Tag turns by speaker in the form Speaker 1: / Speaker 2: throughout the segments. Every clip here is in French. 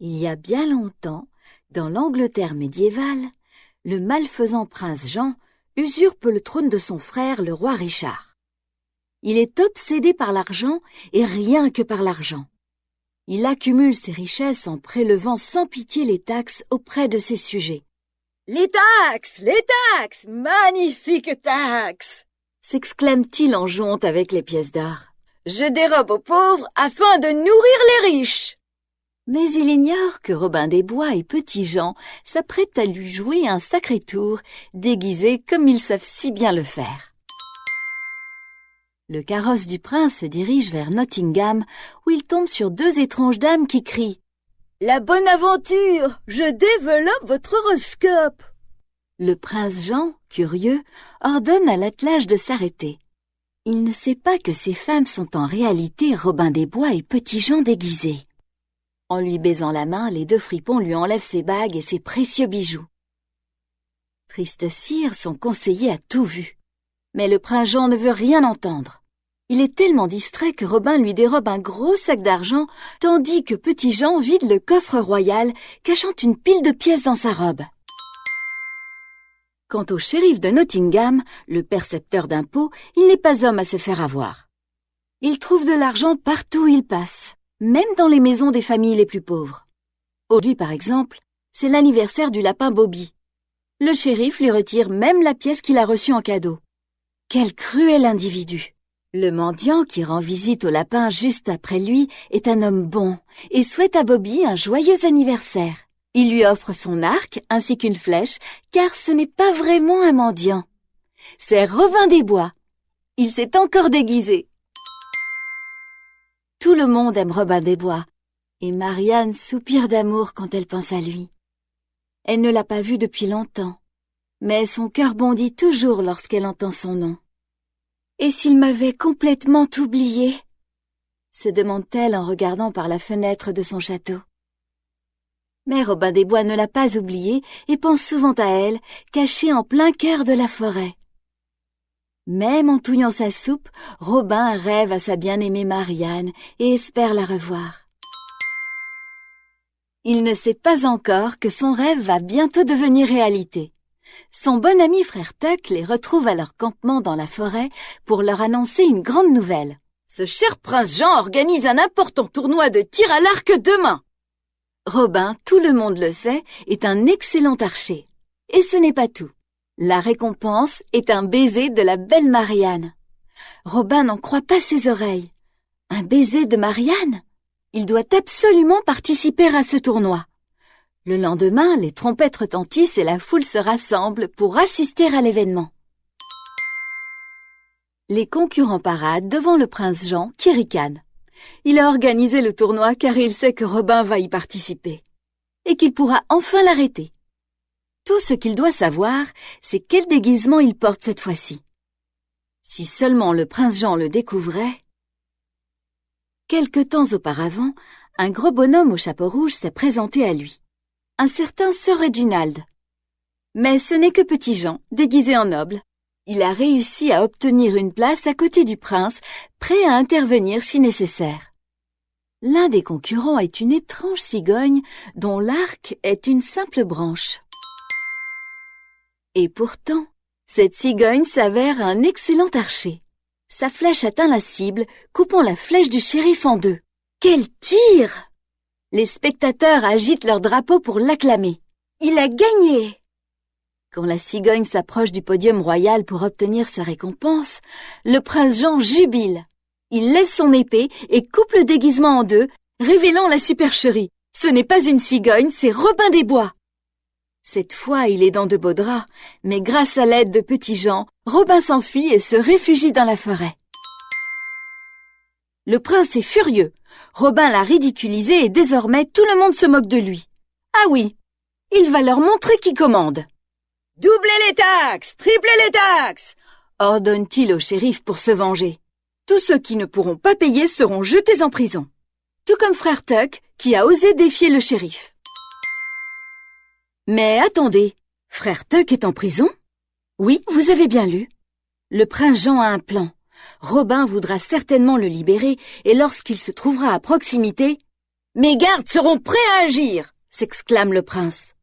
Speaker 1: Il y a bien longtemps, dans l'Angleterre médiévale, le malfaisant prince Jean usurpe le trône de son frère, le roi Richard. Il est obsédé par l'argent et rien que par l'argent. Il accumule ses richesses en prélevant sans pitié les taxes auprès de ses sujets. « Les taxes, magnifiques taxes !» s'exclame-t-il en jouant avec les pièces d'or. « Je dérobe aux pauvres afin de nourrir les riches !» Mais il ignore que Robin des Bois et Petit Jean s'apprêtent à lui jouer un sacré tour, déguisés comme ils savent si bien le faire. Le carrosse du prince se dirige vers Nottingham, où il tombe sur deux étranges dames qui crient « La bonne aventure, je développe votre horoscope !» Le prince Jean, curieux, ordonne à l'attelage de s'arrêter. Il ne sait pas que ces femmes sont en réalité Robin des Bois et Petit Jean déguisés. En lui baisant la main, les deux fripons lui enlèvent ses bagues et ses précieux bijoux. Triste sire, son conseiller a tout vu. Mais le prince Jean ne veut rien entendre. Il est tellement distrait que Robin lui dérobe un gros sac d'argent, tandis que Petit Jean vide le coffre royal, cachant une pile de pièces dans sa robe. Quant au shérif de Nottingham, le percepteur d'impôts, il n'est pas homme à se faire avoir. Il trouve de l'argent partout où il passe, même dans les maisons des familles les plus pauvres. Aujourd'hui, par exemple, c'est l'anniversaire du lapin Bobby. Le shérif lui retire même la pièce qu'il a reçue en cadeau. Quel cruel individu! Le mendiant qui rend visite au lapin juste après lui est un homme bon et souhaite à Bobby un joyeux anniversaire. Il lui offre son arc ainsi qu'une flèche, car ce n'est pas vraiment un mendiant. C'est Robin des Bois. Il s'est encore déguisé. Tout le monde aime Robin des Bois, et Marianne soupire d'amour quand elle pense à lui. Elle ne l'a pas vu depuis longtemps, mais son cœur bondit toujours lorsqu'elle entend son nom. « Et s'il m'avait complètement oublié ?» se demande-t-elle en regardant par la fenêtre de son château. Mais Robin des Bois ne l'a pas oubliée et pense souvent à elle, cachée en plein cœur de la forêt. Même en touillant sa soupe, Robin rêve à sa bien-aimée Marianne et espère la revoir. Il ne sait pas encore que son rêve va bientôt devenir réalité. Son bon ami frère Tuck les retrouve à leur campement dans la forêt pour leur annoncer une grande nouvelle. Ce cher prince Jean organise un important tournoi de tir à l'arc demain. Robin, tout le monde le sait, est un excellent archer. Et ce n'est pas tout. La récompense est un baiser de la belle Marianne. Robin n'en croit pas ses oreilles. Un baiser de Marianne? Il doit absolument participer à ce tournoi. Le lendemain, les trompettes retentissent et la foule se rassemble pour assister à l'événement. Les concurrents paradent devant le prince Jean qui ricane. Il a organisé le tournoi car il sait que Robin va y participer et qu'il pourra enfin l'arrêter. Tout ce qu'il doit savoir, c'est quel déguisement il porte cette fois-ci. Si seulement le prince Jean le découvrait... Quelque temps auparavant, un gros bonhomme au chapeau rouge s'est présenté à lui. Un certain Sir Reginald. Mais ce n'est que Petit Jean, déguisé en noble. Il a réussi à obtenir une place à côté du prince, prêt à intervenir si nécessaire. L'un des concurrents est une étrange cigogne dont l'arc est une simple branche. Et pourtant, cette cigogne s'avère un excellent archer. Sa flèche atteint la cible, coupant la flèche du shérif en deux. Quel tir! Les spectateurs agitent leur drapeau pour l'acclamer. Il a gagné! Quand la cigogne s'approche du podium royal pour obtenir sa récompense, le prince Jean jubile. Il lève son épée et coupe le déguisement en deux, révélant la supercherie. Ce n'est pas une cigogne, c'est Robin des Bois. Cette fois, il est dans de beaux draps, mais grâce à l'aide de Petit Jean, Robin s'enfuit et se réfugie dans la forêt. Le prince est furieux. Robin l'a ridiculisé et désormais tout le monde se moque de lui. Ah oui, il va leur montrer qui commande. « Doublez les taxes, triplez les taxes !» ordonne-t-il au shérif pour se venger. Tous ceux qui ne pourront pas payer seront jetés en prison. Tout comme frère Tuck, qui a osé défier le shérif. Mais attendez, frère Tuck est en prison? Oui, vous avez bien lu. Le prince Jean a un plan. Robin voudra certainement le libérer et lorsqu'il se trouvera à proximité, Mes gardes seront prêts à agir, s'exclame le prince.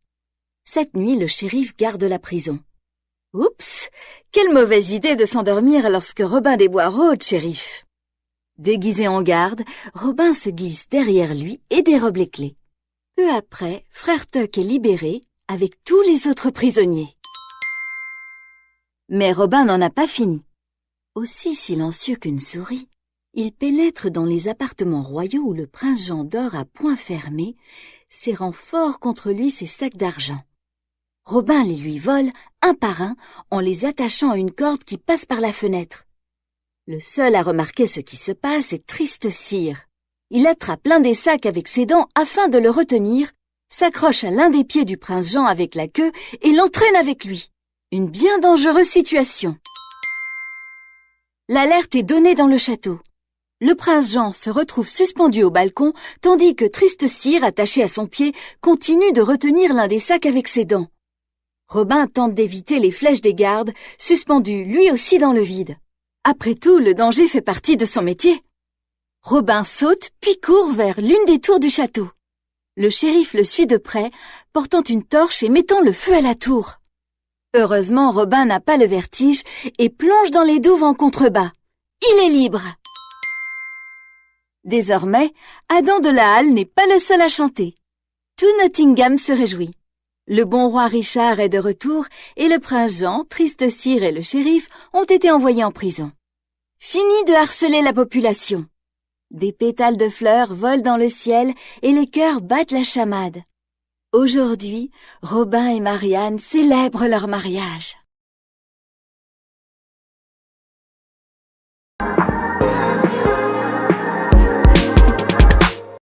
Speaker 1: Cette nuit, le shérif garde la prison. Oups, quelle mauvaise idée de s'endormir lorsque Robin des Bois rôde, shérif. Déguisé en garde, Robin se glisse derrière lui et dérobe les clés. Peu après, Frère Tuck est libéré avec tous les autres prisonniers. Mais Robin n'en a pas fini. Aussi silencieux qu'une souris, il pénètre dans les appartements royaux où le prince Jean dort à poing fermé, serrant fort contre lui ses sacs d'argent. Robin les lui vole un par un en les attachant à une corde qui passe par la fenêtre. Le seul à remarquer ce qui se passe est Triste Cire. Il attrape l'un des sacs avec ses dents afin de le retenir, s'accroche à l'un des pieds du prince Jean avec la queue et l'entraîne avec lui. Une bien dangereuse situation. L'alerte est donnée dans le château. Le prince Jean se retrouve suspendu au balcon, tandis que Triste Cire, attaché à son pied, continue de retenir l'un des sacs avec ses dents. Robin tente d'éviter les flèches des gardes, suspendu lui aussi dans le vide. Après tout, le danger fait partie de son métier. Robin saute puis court vers l'une des tours du château. Le shérif le suit de près, portant une torche et mettant le feu à la tour. Heureusement, Robin n'a pas le vertige et plonge dans les douves en contrebas. Il est libre. Désormais, Adam de la Halle n'est pas le seul à chanter. Tout Nottingham se réjouit. Le bon roi Richard est de retour et le prince Jean, Triste Cire et le shérif ont été envoyés en prison. Fini de harceler la population. Des pétales de fleurs volent dans le ciel et les chœurs battent la chamade. Aujourd'hui, Robin et Marianne célèbrent leur mariage.